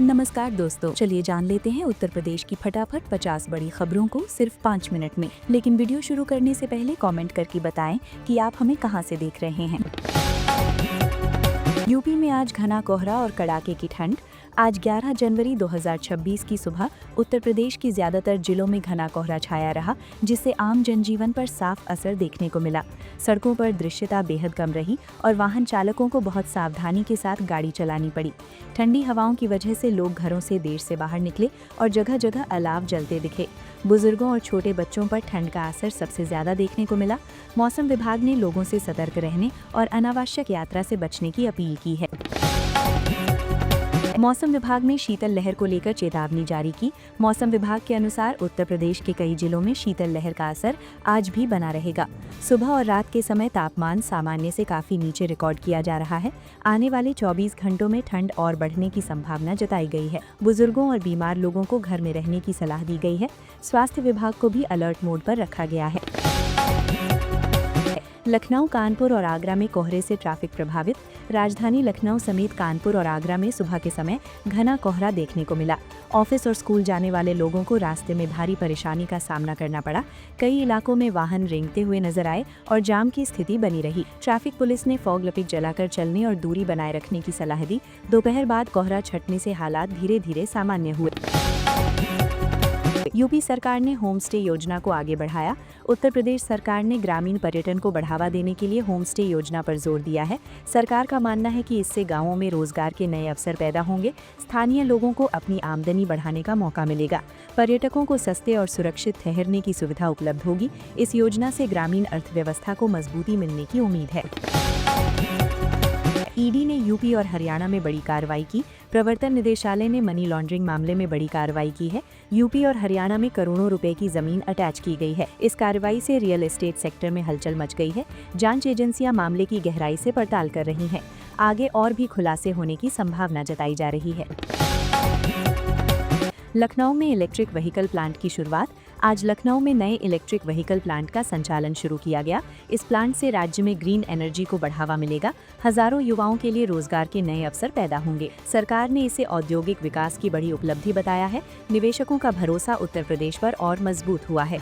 नमस्कार दोस्तों, चलिए जान लेते हैं उत्तर प्रदेश की फटाफट 50 बड़ी खबरों को सिर्फ 5 मिनट में। लेकिन वीडियो शुरू करने से पहले कमेंट करके बताएं कि आप हमें कहां से देख रहे हैं। यूपी में आज घना कोहरा और कड़ाके की ठंड। आज 11 जनवरी 2026 की सुबह उत्तर प्रदेश की ज्यादातर जिलों में घना कोहरा छाया रहा, जिससे आम जनजीवन पर साफ असर देखने को मिला। सड़कों पर दृश्यता बेहद कम रही और वाहन चालकों को बहुत सावधानी के साथ गाड़ी चलानी पड़ी। ठंडी हवाओं की वजह से लोग घरों से देर से बाहर निकले और जगह जगह अलाव जलते दिखे। बुजुर्गों और छोटे बच्चों पर ठंड का असर सबसे ज्यादा देखने को मिला। मौसम विभाग ने लोगों से सतर्क रहने और अनावश्यक यात्रा से बचने की अपील की है। मौसम विभाग ने शीतल लहर को लेकर चेतावनी जारी की। मौसम विभाग के अनुसार उत्तर प्रदेश के कई जिलों में शीतल लहर का असर आज भी बना रहेगा। सुबह और रात के समय तापमान सामान्य से काफी नीचे रिकॉर्ड किया जा रहा है। आने वाले 24 घंटों में ठंड और बढ़ने की संभावना जताई गई है। बुजुर्गों और बीमार लोगों को घर में रहने की सलाह दी गई है। स्वास्थ्य विभाग को भी अलर्ट मोड पर रखा गया है। लखनऊ, कानपुर और आगरा में कोहरे से ट्रैफिक प्रभावित। राजधानी लखनऊ समेत कानपुर और आगरा में सुबह के समय घना कोहरा देखने को मिला। ऑफिस और स्कूल जाने वाले लोगों को रास्ते में भारी परेशानी का सामना करना पड़ा। कई इलाकों में वाहन रेंगते हुए नजर आए और जाम की स्थिति बनी रही। ट्रैफिक पुलिस ने फॉग लिपिक जलाकर चलने और दूरी बनाए रखने की सलाह दी। दोपहर बाद कोहरा छटने से हालात धीरे धीरे सामान्य हुए। यूपी सरकार ने होम स्टे योजना को आगे बढ़ाया। उत्तर प्रदेश सरकार ने ग्रामीण पर्यटन को बढ़ावा देने के लिए होम स्टे योजना पर जोर दिया है। सरकार का मानना है कि इससे गांवों में रोजगार के नए अवसर पैदा होंगे। स्थानीय लोगों को अपनी आमदनी बढ़ाने का मौका मिलेगा। पर्यटकों को सस्ते और सुरक्षित ठहरने की सुविधा उपलब्ध होगी। इस योजना से ग्रामीण अर्थव्यवस्था को मजबूती मिलने की उम्मीद है। ईडी ने यूपी और हरियाणा में बड़ी कार्रवाई की। प्रवर्तन निदेशालय ने मनी लॉन्ड्रिंग मामले में बड़ी कार्रवाई की है। यूपी और हरियाणा में करोड़ों रुपए की जमीन अटैच की गई है। इस कार्रवाई से रियल एस्टेट सेक्टर में हलचल मच गई है। जांच एजेंसियां मामले की गहराई से पड़ताल कर रही हैं। आगे और भी खुलासे होने की संभावना जताई जा रही है। लखनऊ में इलेक्ट्रिक व्हीकल प्लांट की शुरुआत। आज लखनऊ में नए इलेक्ट्रिक व्हीकल प्लांट का संचालन शुरू किया गया। इस प्लांट से राज्य में ग्रीन एनर्जी को बढ़ावा मिलेगा। हजारों युवाओं के लिए रोजगार के नए अवसर पैदा होंगे। सरकार ने इसे औद्योगिक विकास की बड़ी उपलब्धि बताया है। निवेशकों का भरोसा उत्तर प्रदेश पर और मजबूत हुआ है।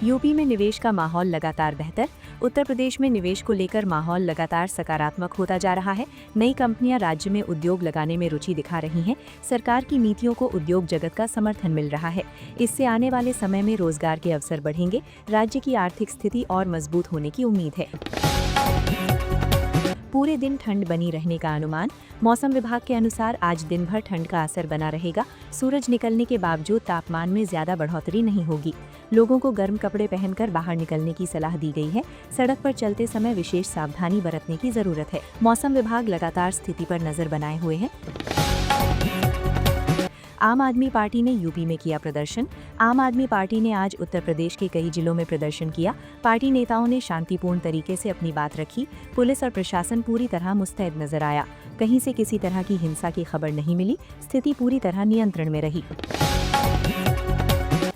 यूपी में निवेश का माहौल लगातार बेहतर। उत्तर प्रदेश में निवेश को लेकर माहौल लगातार सकारात्मक होता जा रहा है। नई कंपनियां राज्य में उद्योग लगाने में रुचि दिखा रही हैं। सरकार की नीतियों को उद्योग जगत का समर्थन मिल रहा है। इससे आने वाले समय में रोजगार के अवसर बढ़ेंगे। राज्य की आर्थिक स्थिति और मजबूत होने की उम्मीद है। पूरे दिन ठंड बनी रहने का अनुमान। मौसम विभाग के अनुसार आज दिन भर ठंड का असर बना रहेगा। सूरज निकलने के बावजूद तापमान में ज्यादा बढ़ोतरी नहीं होगी। लोगों को गर्म कपड़े पहनकर बाहर निकलने की सलाह दी गई है। सड़क पर चलते समय विशेष सावधानी बरतने की जरूरत है। मौसम विभाग लगातार स्थिति पर नजर बनाए हुए है। आम आदमी पार्टी ने यूपी में किया प्रदर्शन। आम आदमी पार्टी ने आज उत्तर प्रदेश के कई जिलों में प्रदर्शन किया। पार्टी नेताओं ने शांतिपूर्ण तरीके से अपनी बात रखी। पुलिस और प्रशासन पूरी तरह मुस्तैद नजर आया। कहीं से किसी तरह की हिंसा की खबर नहीं मिली। स्थिति पूरी तरह नियंत्रण में रही।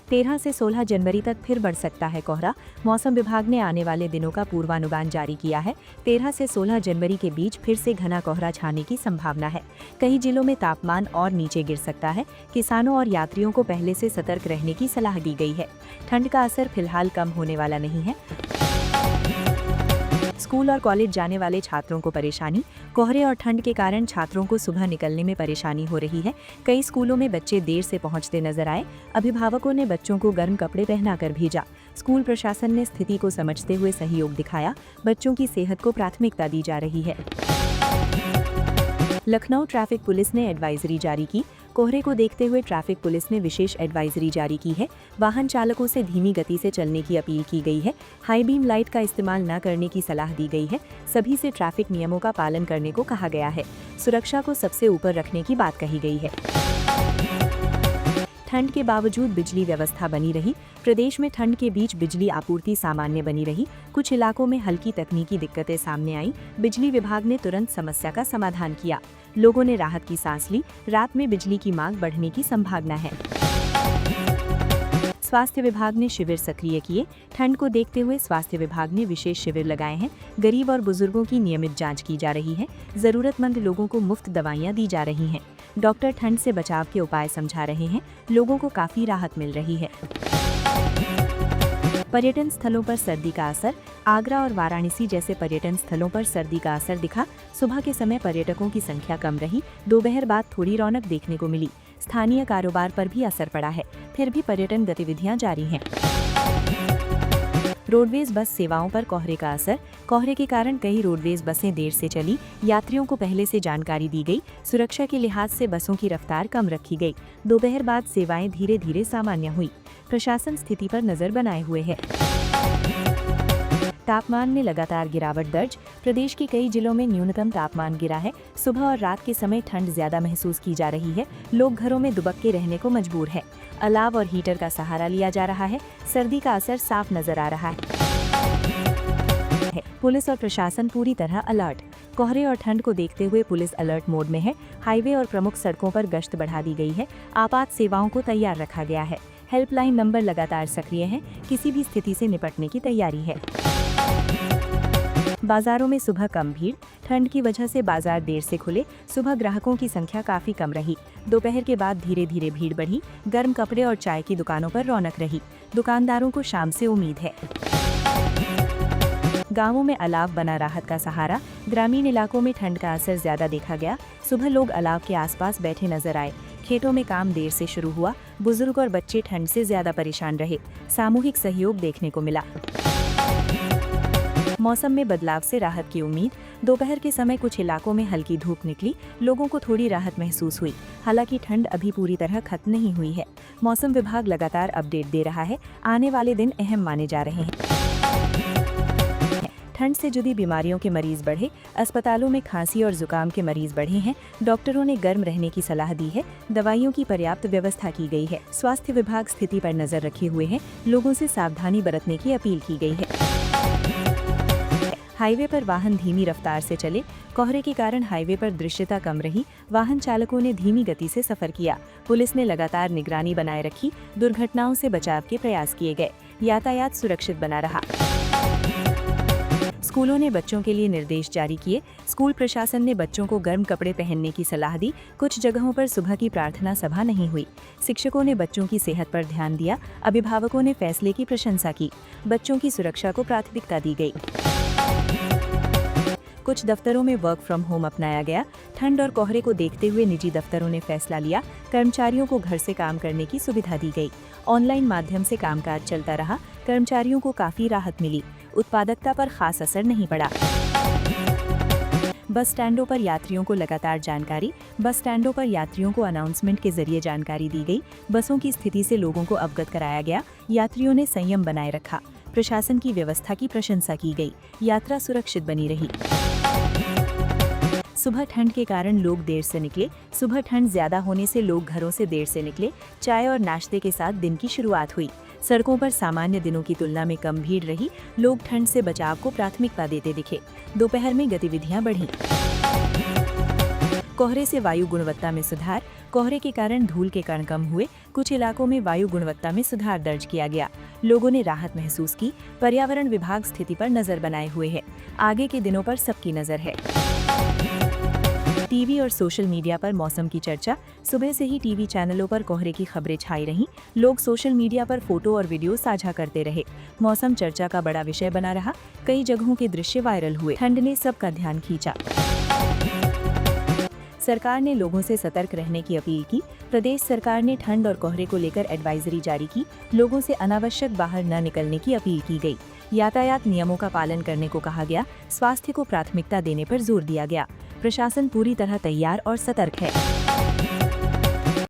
13 से 16 जनवरी तक फिर बढ़ सकता है कोहरा। मौसम विभाग ने आने वाले दिनों का पूर्वानुमान जारी किया है। 13 से 16 जनवरी के बीच फिर से घना कोहरा छाने की संभावना है। कई जिलों में तापमान और नीचे गिर सकता है। किसानों और यात्रियों को पहले से सतर्क रहने की सलाह दी गई है। ठंड का असर फिलहाल कम होने वाला नहीं है। स्कूल और कॉलेज जाने वाले छात्रों को परेशानी। कोहरे और ठंड के कारण छात्रों को सुबह निकलने में परेशानी हो रही है। कई स्कूलों में बच्चे देर से पहुंचते नजर आए। अभिभावकों ने बच्चों को गर्म कपड़े पहनाकर भेजा। स्कूल प्रशासन ने स्थिति को समझते हुए सहयोग दिखाया। बच्चों की सेहत को प्राथमिकता दी जा रही है। लखनऊ ट्रैफिक पुलिस ने एडवाइजरी जारी की। कोहरे को देखते हुए ट्रैफिक पुलिस ने विशेष एडवाइजरी जारी की है। वाहन चालकों से धीमी गति से चलने की अपील की गई है। हाई बीम लाइट का इस्तेमाल न करने की सलाह दी गई है। सभी से ट्रैफिक नियमों का पालन करने को कहा गया है। सुरक्षा को सबसे ऊपर रखने की बात कही गई है। ठंड के बावजूद बिजली व्यवस्था बनी रही। प्रदेश में ठंड के बीच बिजली आपूर्ति सामान्य बनी रही। कुछ इलाकों में हल्की तकनीकी दिक्कतें सामने आई। बिजली विभाग ने तुरंत समस्या का समाधान किया। लोगों ने राहत की सांस ली। रात में बिजली की मांग बढ़ने की संभावना है। स्वास्थ्य विभाग ने शिविर सक्रिय किए। ठंड को देखते हुए स्वास्थ्य विभाग ने विशेष शिविर लगाए हैं। गरीब और बुजुर्गों की नियमित जांच की जा रही है। जरूरतमंद लोगों को मुफ्त दवाइयां दी जा रही हैं। डॉक्टर ठंड से बचाव के उपाय समझा रहे हैं। लोगों को काफी राहत मिल रही है। पर्यटन स्थलों पर सर्दी का असर। आगरा और वाराणसी जैसे पर्यटन स्थलों पर सर्दी का असर दिखा। सुबह के समय पर्यटकों की संख्या कम रही। दोपहर बाद थोड़ी रौनक देखने को मिली। स्थानीय कारोबार पर भी असर पड़ा है। फिर भी पर्यटन गतिविधियां जारी हैं। रोडवेज बस सेवाओं पर कोहरे का असर। कोहरे के कारण कई रोडवेज बसें देर से चली। यात्रियों को पहले से जानकारी दी गई। सुरक्षा के लिहाज से बसों की रफ्तार कम रखी गई। दोपहर बाद सेवाएं धीरे धीरे सामान्य हुई। प्रशासन स्थिति पर नजर बनाए हुए है। तापमान में लगातार गिरावट दर्ज। प्रदेश के कई जिलों में न्यूनतम तापमान गिरा है। सुबह और रात के समय ठंड ज्यादा महसूस की जा रही है। लोग घरों में दुबक के रहने को मजबूर है। अलाव और हीटर का सहारा लिया जा रहा है। सर्दी का असर साफ नजर आ रहा है। पुलिस और प्रशासन पूरी तरह अलर्ट। कोहरे और ठंड को देखते हुए पुलिस अलर्ट मोड में है। हाईवे और प्रमुख सड़कों पर गश्त बढ़ा दी गई है। आपात सेवाओं को तैयार रखा गया है। हेल्पलाइन नंबर लगातार सक्रिय है। किसी भी स्थिति से निपटने की तैयारी है। बाजारों में सुबह कम भीड़। ठंड की वजह से बाजार देर से खुले। सुबह ग्राहकों की संख्या काफी कम रही। दोपहर के बाद धीरे धीरे भीड़ बढ़ी। गर्म कपड़े और चाय की दुकानों पर रौनक रही। दुकानदारों को शाम से उम्मीद है। गांवों में अलाव बना राहत का सहारा। ग्रामीण इलाकों में ठंड का असर ज्यादा देखा गया। सुबह लोग अलाव के आसपास बैठे नजर आए। खेतों में काम देर से शुरू हुआ। बुजुर्ग और बच्चे ठंड से ज्यादा परेशान रहे। सामूहिक सहयोग देखने को मिला। मौसम में बदलाव से राहत की उम्मीद। दोपहर के समय कुछ इलाकों में हल्की धूप निकली। लोगों को थोड़ी राहत महसूस हुई। हालांकि ठंड अभी पूरी तरह खत्म नहीं हुई है। मौसम विभाग लगातार अपडेट दे रहा है। आने वाले दिन अहम माने जा रहे हैं। ठंड से जुड़ी बीमारियों के मरीज बढ़े। अस्पतालों में खांसी और जुकाम के मरीज बढ़े हैं। डॉक्टरों ने गर्म रहने की सलाह दी है। दवाइयों की पर्याप्त व्यवस्था की गई है। स्वास्थ्य विभाग स्थिति पर नजर रखे हुए हैं। लोगों से सावधानी बरतने की अपील की गई है। हाईवे पर वाहन धीमी रफ्तार से चले। कोहरे के कारण हाईवे पर दृश्यता कम रही। वाहन चालकों ने धीमी गति से सफर किया। पुलिस ने लगातार निगरानी बनाए रखी। दुर्घटनाओं से बचाव के प्रयास किए गए। यातायात सुरक्षित बना रहा। स्कूलों ने बच्चों के लिए निर्देश जारी किए। स्कूल प्रशासन ने बच्चों को गर्म कपड़े पहनने की सलाह दी। कुछ जगहों पर सुबह की प्रार्थना सभा नहीं हुई। शिक्षकों ने बच्चों की सेहत पर ध्यान दिया। अभिभावकों ने फैसले की प्रशंसा की। बच्चों की सुरक्षा को प्राथमिकता दी गई। कुछ दफ्तरों में वर्क फ्रॉम होम अपनाया गया। ठंड और कोहरे को देखते हुए निजी दफ्तरों ने फैसला लिया। कर्मचारियों को घर से काम करने की सुविधा दी गई। ऑनलाइन माध्यम से कामकाज चलता रहा। कर्मचारियों को काफी राहत मिली। उत्पादकता पर खास असर नहीं पड़ा। बस स्टैंडों पर यात्रियों को लगातार जानकारी। बस स्टैंडों पर यात्रियों को अनाउंसमेंट के जरिए जानकारी दी गई। बसों की स्थिति से लोगों को अवगत कराया गया। यात्रियों ने संयम बनाए रखा। प्रशासन की व्यवस्था की प्रशंसा की गई। यात्रा सुरक्षित बनी रही। सुबह ठंड के कारण लोग देर से निकले। सुबह ठंड ज्यादा होने से लोग घरों से देर से निकले। चाय और नाश्ते के साथ दिन की शुरुआत हुई। सड़कों पर सामान्य दिनों की तुलना में कम भीड़ रही। लोग ठंड से बचाव को प्राथमिकता देते दिखे। दोपहर में गतिविधियां बढ़ीं। कोहरे से वायु गुणवत्ता में सुधार। कोहरे के कारण धूल के कण कम हुए। कुछ इलाकों में वायु गुणवत्ता में सुधार दर्ज किया गया। लोगों ने राहत महसूस की। पर्यावरण विभाग स्थिति पर नजर बनाए हुए है। आगे के दिनों पर सबकी नजर है। टीवी और सोशल मीडिया पर मौसम की चर्चा। सुबह से ही टीवी चैनलों पर कोहरे की खबरें छाई रहीं। लोग सोशल मीडिया पर फोटो और वीडियो साझा करते रहे। मौसम चर्चा का बड़ा विषय बना रहा। कई जगहों के दृश्य वायरल हुए। ठंड ने सबका ध्यान खींचा। सरकार ने लोगों से सतर्क रहने की अपील की। प्रदेश सरकार ने ठंड और कोहरे को लेकर एडवाइजरी जारी की। लोगों से अनावश्यक बाहर न निकलने की अपील की गई। यातायात नियमों का पालन करने को कहा गया। स्वास्थ्य को प्राथमिकता देने पर जोर दिया गया। प्रशासन पूरी तरह तैयार और सतर्क है।